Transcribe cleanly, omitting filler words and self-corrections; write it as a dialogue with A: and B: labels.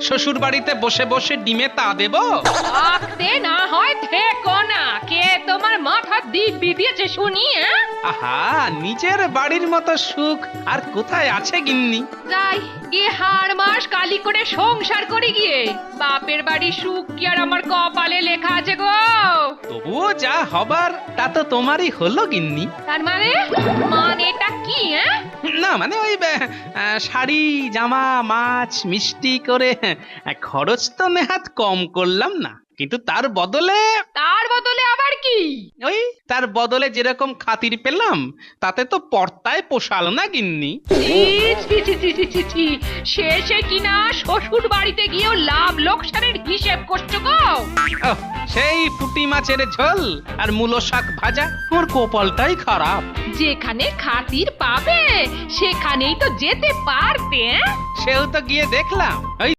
A: শ্বশুর বাড়িতে বসে বসে ডিমে তা দেব?
B: থাকতে না হয় থেকো না, কে তোমার মাথা দিব্যি দিয়েছে শুনি?
A: আহা, নিজের বাড়ির মতো সুখ আর কোথায় আছে গিন্নি?
B: যাই গিয়ে হাড় মাস কালি করে সংসার করে গিয়ে, বাপের বাড়ি সুখ কি আর আমার কপালে লেখা আছে গো?
A: তবুও যা হবার তা তো তোমারই হলো গিন্নি।
B: তার মানেটা কি?
A: না মানে ওই শাড়ি জামা মাছ মিষ্টি করে খরচ তো নেহাত কম করলাম না, কিন্তু তার বদলে
B: আবার কি?
A: ওই তার বদলে যেরকম খাতির পেলাম তাতে তো পর্তায় পোষালো না গিন্নি।
B: ছি, ছি, ছি, ছি, ছি, ছি, ছি। শেষে কিনা শ্বশুর বাড়িতে গিয়েও লাভ লোকসানের হিসেব করছো গো?
A: ওহ, সেই পুঁটি মাছের ঝোল আর মূলো শাক ভাজা, আমার কপালটাই খারাপ।
B: যেখানে খাতির পাবে সেখানেই তো যেতে পারতে।
A: সেও তো গিয়ে দেখলাম ওই